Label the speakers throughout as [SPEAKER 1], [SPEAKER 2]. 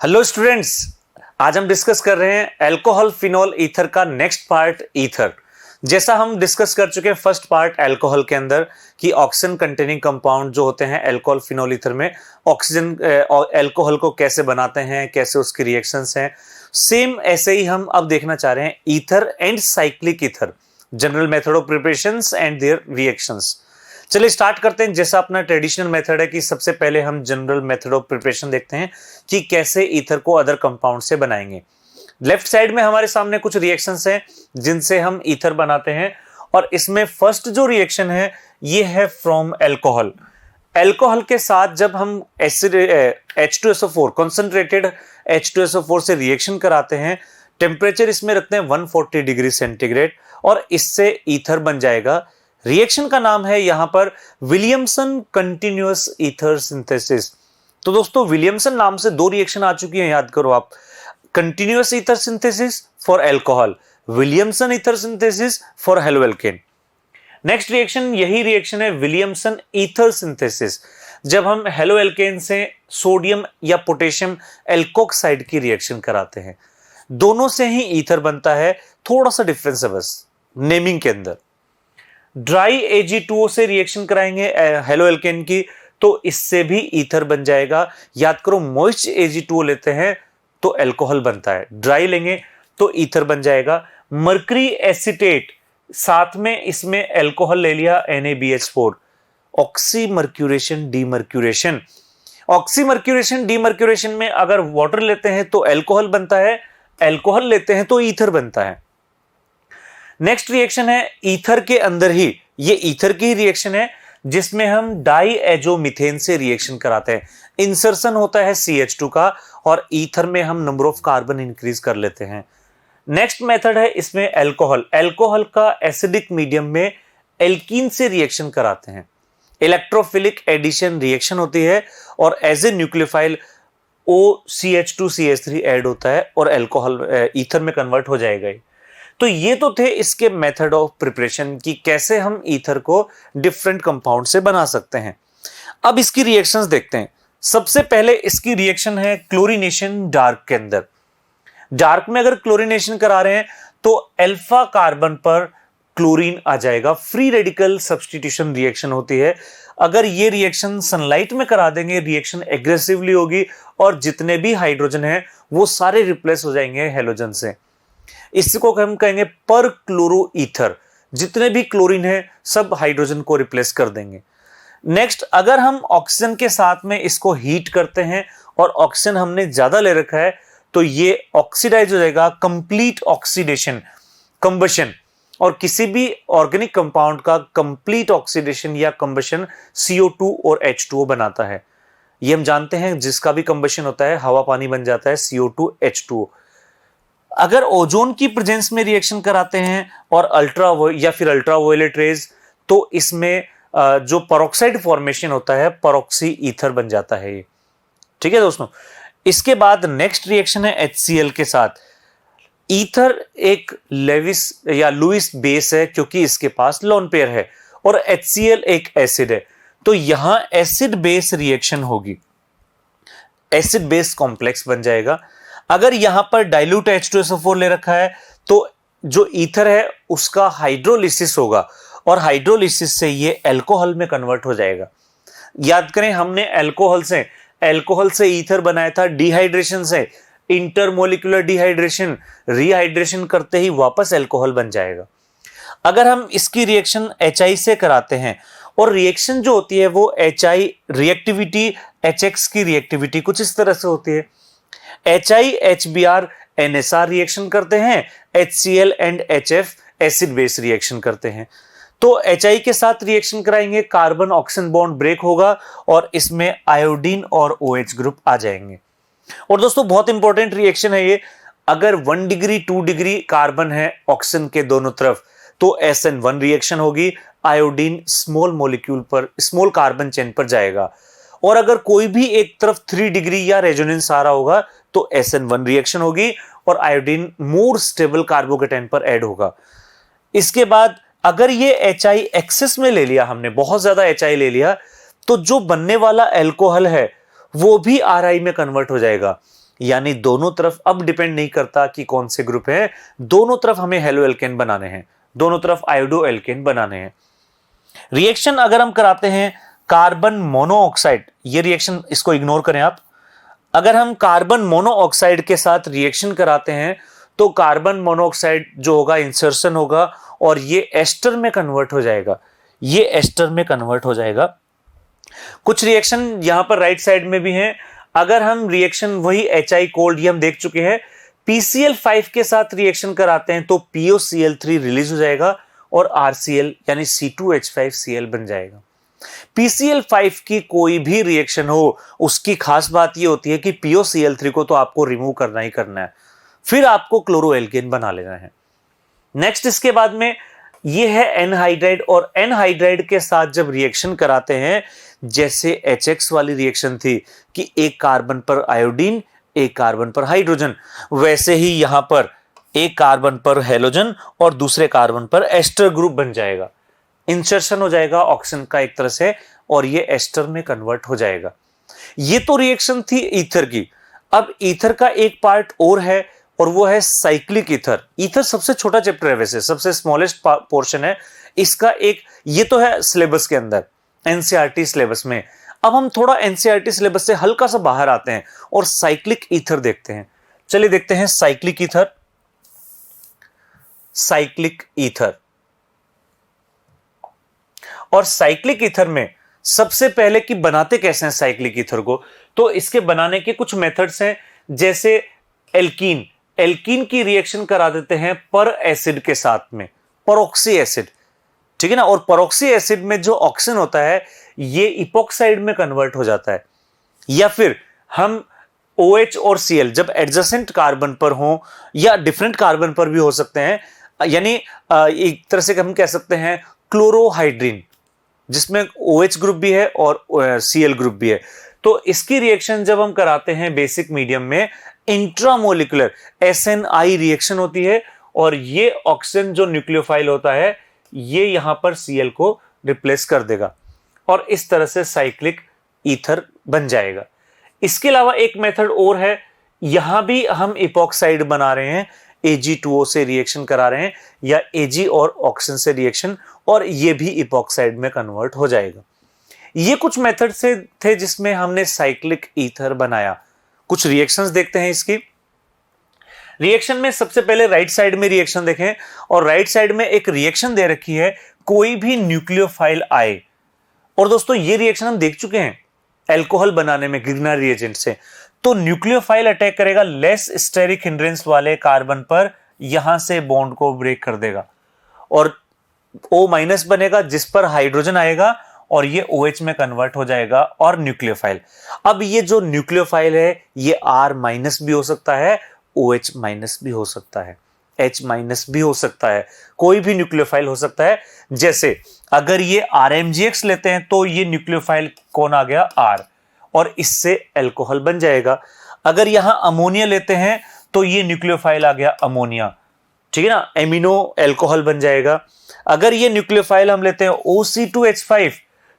[SPEAKER 1] Hello students, आज हम discuss कर रहे हैं अल्कोहल फिनोल ईथर का नेक्स्ट पार्ट ईथर। जैसा हम डिस्कस कर चुके हैं फर्स्ट पार्ट अल्कोहल के अंदर कि ऑक्सीजन कंटेनिंग कंपाउंड जो होते हैं अल्कोहल फिनोल ईथर में ऑक्सीजन अल्कोहल को कैसे बनाते हैं, कैसे उसकी रिएक्शंस हैं। सेम ऐसे ही हम अब देखना चाह रहे हैं ether and cyclic ether, general method of preparations and there reactions. चलिए स्टार्ट करते हैं। जैसा अपना ट्रेडिशनल मेथड है कि सबसे पहले हम जनरल मेथड ऑफ प्रिपरेशन देखते हैं कि कैसे ईथर को अदर कंपाउंड से बनाएंगे। लेफ्ट साइड में हमारे सामने कुछ रिएक्शंस हैं जिनसे हम ईथर बनाते हैं, और इसमें फर्स्ट जो रिएक्शन है ये है फ्रॉम अल्कोहल। अल्कोहल के साथ जब हम एसिड H2SO4 कंसंट्रेटेड H2SO4 से रिएक्शन कराते हैं, टेम्परेचर इसमें रखते हैं 140 डिग्री सेंटीग्रेड और इससे ईथर बन जाएगा। रिएक्शन का नाम है यहां पर विलियमसन कंटिन्यूअस ईथर सिंथेसिस। तो दोस्तों विलियमसन नाम से दो रिएक्शन आ चुकी हैं, याद करो आप। Continuous ether synthesis for alcohol, Williamson ether synthesis for haloalkane. Next reaction यही रिएक्शन है विलियमसन ईथर सिंथेसिस, जब हम हेलोएल्केन से सोडियम या पोटेशियम एल्कोक्साइड की रिएक्शन कराते हैं। दोनों से ही ईथर बनता है, थोड़ा सा डिफरेंस है बस नेमिंग के अंदर। ड्राई Ag2O से रिएक्शन कराएंगे हेलोएल्केन की तो इससे भी ईथर बन जाएगा। याद करो मॉइस्ट Ag2O लेते हैं तो अल्कोहल बनता है, ड्राई लेंगे तो ईथर बन जाएगा। मर्करी एसीटेट, साथ में इसमें अल्कोहल ले लिया NaBH4, oxymercuration demercuration. Oxymercuration demercuration में अगर वाटर लेते हैं तो अल्कोहल बनता है, अल्कोहल लेते हैं तो ईथर बनता है। नेक्स्ट रिएक्शन है ईथर के अंदर ही, ये ईथर की रिएक्शन है जिसमें हम डाई एजोमीथेन से रिएक्शन कराते हैं। इंसर्शन होता है CH2 का और ईथर में हम नंबर ऑफ कार्बन इंक्रीज कर लेते हैं। नेक्स्ट मेथड है इसमें अल्कोहल। अल्कोहल का एसिडिक मीडियम में एल्कीन से रिएक्शन कराते हैं। इलेक्ट्रोफिलिक एडिशन रिएक्शन होती है और as a nucleophile OCH2CH3 add होता है और अल्कोहल ईथर में कन्वर्ट हो जाएगा। तो ये तो थे इसके मेथड ऑफ प्रिपरेशन कि कैसे हम ईथर को डिफरेंट कंपाउंड से बना सकते हैं। अब इसकी रिएक्शंस देखते हैं। सबसे पहले इसकी रिएक्शन है क्लोरीनेशन डार्क के अंदर। डार्क में अगर क्लोरीनेशन करा रहे हैं तो अल्फा कार्बन पर क्लोरीन आ जाएगा। फ्री रेडिकल सब्स्टिट्यूशन रिएक्शन होती है। अगर ये रिएक्शन सनलाइट में करा देंगे रिएक्शन एग्रेसिवली होगी और जितने भी हाइड्रोजन हैं वो सारे रिप्लेस हो जाएंगे हेलोजन से। इसको हम कहेंगे पर क्लोरो ईथर, जितने भी क्लोरीन है सब हाइड्रोजन को रिप्लेस कर देंगे। नेक्स्ट, अगर हम ऑक्सीजन के साथ में इसको हीट करते हैं और ऑक्सीजन हमने ज्यादा ले रखा है तो ये ऑक्सीडाइज हो जाएगा, कंप्लीट ऑक्सीडेशन कंबशन। और किसी भी ऑर्गेनिक कंपाउंड का कंप्लीट ऑक्सीडेशन या कंबशन CO2 और H2O बनाता है। ये हम जानते हैं, जिसका भी कंबशन होता है हवा पानी बन जाता है CO2 H2O। अगर ओजोन की प्रेजेंस में रिएक्शन कराते हैं और अल्ट्रावायलेट रेज तो इसमें जो पेरोक्साइड फॉर्मेशन होता है परऑक्सी ईथर बन जाता है ये। ठीक है दोस्तों, इसके बाद नेक्स्ट रिएक्शन है HCl के साथ। ईथर एक लेविस या लुईस बेस है क्योंकि इसके पास लोन पेयर है और HCl एक एसिड है, तो यहां एसिड बेस रिएक्शन होगी, एसिड बेस कॉम्प्लेक्स बन जाएगा। अगर यहां पर डाइल्यूट H2SO4 ले रखा है तो जो ईथर है उसका हाइड्रोलिसिस होगा और हाइड्रोलिसिस से ये अल्कोहल में कन्वर्ट हो जाएगा। याद करें हमने अल्कोहल से ईथर बनाया था डिहाइड्रेशन से, इंटरमोलिकुलर डिहाइड्रेशन, रिहाइड्रेशन करते ही वापस अल्कोहल बन जाएगा। अगर हम इसकी रिएक्शन HI से कराते हैं और रिएक्शन जो होती है वो HI रिएक्टिविटी HX की रिएक्टिविटी कुछ इस तरह से होती है। HI HBr NSR रिएक्शन करते हैं, HCl and HF acid base reaction करते हैं। तो HI के साथ रिएक्शन कराएंगे, कार्बन ऑक्सीजन बॉन्ड ब्रेक होगा और इसमें आयोडीन और OH ग्रुप आ जाएंगे। और दोस्तों बहुत इंपॉर्टेंट रिएक्शन है ये। अगर 1 डिग्री 2 डिग्री कार्बन है ऑक्सीजन के दोनों तरफ तो SN1 रिएक्शन होगी, आयोडीन स्मॉल मॉलिक्यूल पर स्मॉल कार्बन चेन पर जाएगा। और अगर कोई भी एक तरफ 3 डिग्री या रेजोनेंस आ रहा होगा तो SN1 रिएक्शन होगी और आयोडीन मोर स्टेबल कार्बोकेटाइन पर ऐड होगा। इसके बाद अगर ये HI एक्सेस में ले लिया, हमने बहुत ज्यादा HI ले लिया, तो जो बनने वाला अल्कोहल है वो भी RI में कन्वर्ट हो जाएगा। यानी दोनों तरफ अब डिपेंड नहीं करता कि कौन से ग्रुप है, दोनों तरफ हमें हेलो एल्केन बनाने हैं, दोनों तरफ आयोडो एल्केन बनाने हैं। रिएक्शन अगर हम कराते हैं कार्बन मोनोऑक्साइड, ये रिएक्शन इसको इग्नोर करें आप, अगर हम कार्बन मोनोऑक्साइड के साथ रिएक्शन कराते हैं तो कार्बन मोनोऑक्साइड जो होगा इंसर्शन होगा और ये एस्टर में कन्वर्ट हो जाएगा, ये एस्टर में कन्वर्ट हो जाएगा। कुछ रिएक्शन यहां पर राइट साइड में भी हैं। अगर हम रिएक्शन वही HI कोल्ड, ये हम देख चुके हैं, PCl5 के साथ रिएक्शन कराते हैं तो POCl3 रिलीज हो जाएगा और RCl यानी C2H5Cl बन जाएगा। PCl5 की कोई भी रिएक्शन हो, उसकी खास बात ये होती है कि POCl3 को तो आपको रिमूव करना ही करना है, फिर आपको क्लोरोएल्केन बना लेना है। नेक्स्ट इसके बाद में ये है एनहाइड्राइड, और एनहाइड्राइड के साथ जब रिएक्शन कराते हैं, जैसे HX वाली रिएक्शन थी कि एक कार्बन पर आयोडीन एक कार्बन पर हाइड्रोजन, वैसे ही यहां पर एक कार्बन पर हेलोजन और दूसरे कार्बन पर एस्टर ग्रुप बन जाएगा, इंसर्शन हो जाएगा ऑक्सीजन का एक तरह से और ये एस्टर में कन्वर्ट हो जाएगा। ये तो रिएक्शन थी ईथर की। अब ईथर का एक पार्ट और है और वो है साइक्लिक ईथर। ईथर सबसे छोटा चैप्टर है, वैसे सबसे स्मॉलेस्ट पोर्शन है इसका एक, ये तो है सिलेबस के अंदर एनसीईआरटी सिलेबस में। अब हम थोड़ा एनसीईआरटी सिलेबस से हल्का सा बाहर आते हैं और साइक्लिक ईथर देखते हैं। चलिए देखते हैं साइक्लिक ईथर। साइक्लिक ईथर, और साइक्लिक ईथर में सबसे पहले कि बनाते कैसे हैं साइक्लिक ईथर को, तो इसके बनाने के कुछ मेथड्स हैं। जैसे एल्कीन, एल्कीन की रिएक्शन करा देते हैं पर एसिड के साथ में, परऑक्सी एसिड, ठीक है ना, और परऑक्सी एसिड में जो ऑक्सीजन होता है ये इपॉक्साइड में कन्वर्ट हो जाता है। या फिर हम OH और Cl जब एडजेसेंट कार्बन पर हो या डिफरेंट कार्बन पर भी हो सकते हैं, यानी एक तरह से हम कह सकते हैं क्लोरोहाइड्रिन, जिसमें OH ग्रुप भी है और Cl ग्रुप भी है, तो इसकी रिएक्शन जब हम कराते हैं बेसिक मीडियम में, इंट्रामोलिकुलर SNI रिएक्शन होती है और ये ऑक्सीजन जो न्यूक्लियोफाइल होता है ये यहां पर Cl को रिप्लेस कर देगा और इस तरह से साइक्लिक ईथर बन जाएगा। इसके अलावा एक मेथड और है, यहां भी हम इपॉक्साइड बना रहे हैं, Ag2O से रिएक्शन करा रहे हैं या Ag और ऑक्सीजन से रिएक्शन, और ये भी इपॉक्साइड में कन्वर्ट हो जाएगा। ये कुछ मेथड से थे जिसमें हमने साइक्लिक ईथर बनाया। कुछ रिएक्शंस देखते हैं इसकी। रिएक्शन में सबसे पहले राइट साइड में रिएक्शन देखें, और राइट साइड में एक रिएक्शन दे रखी है, कोई भी न्यूक्लियोफाइल आए, और दोस्तों ये रिएक्शन हम देख चुके हैं अल्कोहल बनाने में ग्रिग्नार रिएजेंट से। तो न्यूक्लियोफाइल अटैक करेगा लेस स्टेरिक हिंड्रेंस वाले कार्बन पर, यहां से बॉन्ड को ब्रेक कर देगा और O- बनेगा जिस पर हाइड्रोजन आएगा और ये OH में कन्वर्ट हो जाएगा और न्यूक्लियोफाइल। अब ये जो न्यूक्लियोफाइल है ये R- भी हो सकता है, OH- भी हो सकता है, H- भी हो सकता है, कोई भी न्यूक्लियोफाइल हो सकता है। जैसे अगर ये RMGX लेते हैं तो ये न्यूक्लियोफाइल कौन आ गया, R, और इससे अल्कोहल बन जाएगा। अगर यहां अमोनिया लेते हैं तो ये न्यूक्लियोफाइल आ गया अमोनिया, ठीक है ना, एमिनो अल्कोहल बन जाएगा। अगर ये न्यूक्लियोफाइल हम लेते हैं OC2H5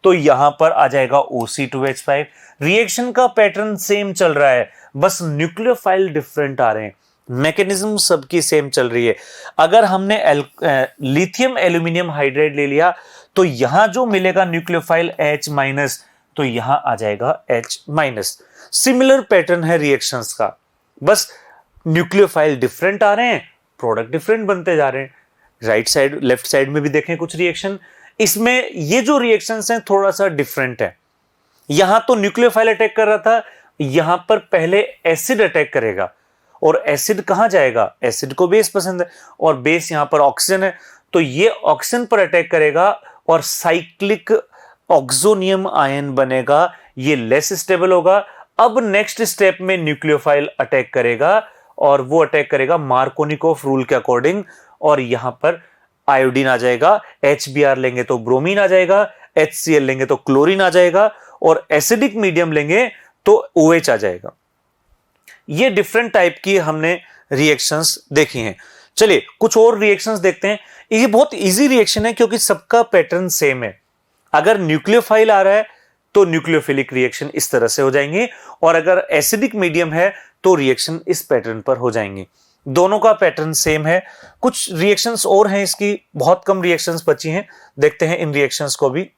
[SPEAKER 1] तो यहां पर आ जाएगा OC2H5। रिएक्शन का पैटर्न सेम चल रहा है, बस न्यूक्लियोफाइल डिफरेंट आ रहे हैं, मैकेनिज्म सबकी सेम चल रही है। अगर हमने लिथियम एल्यूमिनियम हाइड्राइड ले लिया तो यहां जो मिलेगा न्यूक्लियोफाइल H-, तो यहां आ जाएगा H-। सिमिलर पैटर्न है रिएक्शंस का, बस न्यूक्लियोफाइल डिफरेंट आ रहे हैं, प्रोडक्ट डिफरेंट बनते जा रहे हैं। राइट साइड लेफ्ट साइड में भी देखें कुछ रिएक्शन, इसमें ये जो रिएक्शंस हैं थोड़ा सा डिफरेंट है। यहां तो न्यूक्लियोफाइल अटैक कर रहा था, यहां पर पहले एसिड अटैक करेगा, और एसिड कहां जाएगा, एसिड को बेस पसंद है और बेस यहां पर ऑक्सीजन है, तो ये ऑक्सीजन पर अटैक करेगा और साइक्लिक ऑक्सोनियम आयन बनेगा, ये लेस स्टेबल होगा। अब नेक्स्ट स्टेप में न्यूक्लियोफाइल अटैक करेगा और वो अटैक करेगा मार्कोनिकोफ रूल के अकॉर्डिंग, और यहां पर आयोडीन आ जाएगा, HBr लेंगे तो ब्रोमीन आ जाएगा, HCl लेंगे तो क्लोरीन आ जाएगा, और एसिडिक मीडियम लेंगे तो OH आ जाएगा। ये डिफरेंट टाइप की हमने रिएक्शंस देखी हैं। चलिए कुछ और रिएक्शंस देखते हैं। ये बहुत इजी रिएक्शन है क्योंकि सबका पैटर्न सेम है। अगर न्यूक्लियोफाइल आ रहा है तो न्यूक्लियोफिलिक रिएक्शन इस तरह से हो जाएंगे, और अगर एसिडिक मीडियम है तो रिएक्शन इस पैटर्न पर हो जाएंगे। दोनों का पैटर्न सेम है। कुछ रिएक्शंस और हैं, इसकी बहुत कम रिएक्शंस बची हैं, देखते हैं इन रिएक्शंस को भी।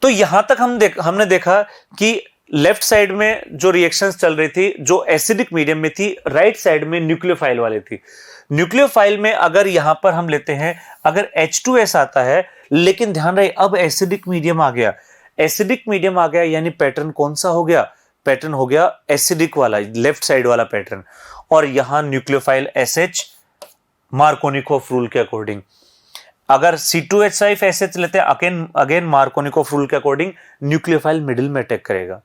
[SPEAKER 1] तो यहां तक हमने देखा कि लेफ्ट साइड में जो रिएक्शंस चल रही थी, जो एसिडिक मीडियम में थी, राइट साइड में न्यूक्लियोफाइल वाली थी। न्यूक्लियोफाइल में अगर यहां पर हम लेते हैं, अगर H2S आता है, लेकिन ध्यान रहे अब एसिडिक मीडियम आ गया, एसिडिक मीडियम आ गया, यानी पैटर्न कौन सा हो गया, पैटर्न हो गया एसिडिक वाला, लेफ्ट साइड वाला पैटर्न। और यहां न्यूक्लियोफाइल SH मार्कोनिकोफ रूल के अकॉर्डिंग। अगर C2H5 SH लेते हैं, अगेन मार्कोनिकोफ रूल के अकॉर्डिंग न्यूक्लियोफाइल मिडिल में अटैक करेगा।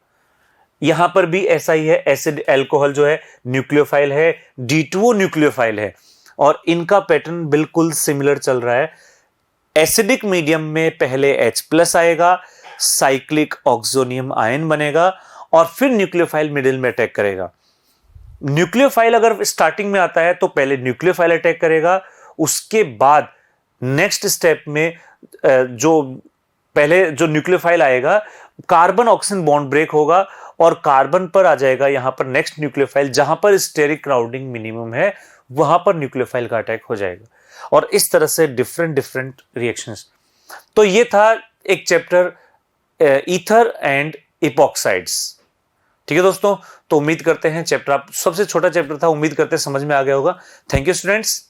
[SPEAKER 1] यहां पर भी ऐसा ही है, एसिड अल्कोहल जो है न्यूक्लियोफाइल है, D2O न्यूक्लियोफाइल है, और इनका पैटर्न बिल्कुल सिमिलर चल रहा है। एसिडिक मीडियम में पहले H+ आएगा, साइक्लिक ऑक्सोनियम आयन बनेगा, और फिर न्यूक्लियोफाइल मिडिल में अटैक करेगा। न्यूक्लियोफाइल अगर स्टार्टिंग में आता है तो पहले न्यूक्लियोफाइल अटैक करेगा, उसके बाद नेक्स्ट स्टेप में जो पहले जो न्यूक्लियोफाइल आएगा, कार्बन ऑक्सीजन बॉन्ड ब्रेक होगा और कार्बन पर आ जाएगा यहां पर नेक्स्ट न्यूक्लियोफाइल, जहां पर स्टेरिक क्राउडिंग मिनिमम है वहां पर न्यूक्लियोफाइल का अटैक हो जाएगा, और इस तरह से डिफरेंट रिएक्शंस। तो ये था एक चैप्टर ईथर एंड इपॉक्साइड्स। ठीक है दोस्तों, तो उम्मीद करते हैं चैप्टर, आप सबसे छोटा चैप्टर था, उम्मीद करते हैं समझ में आ गया होगा। Thank you students.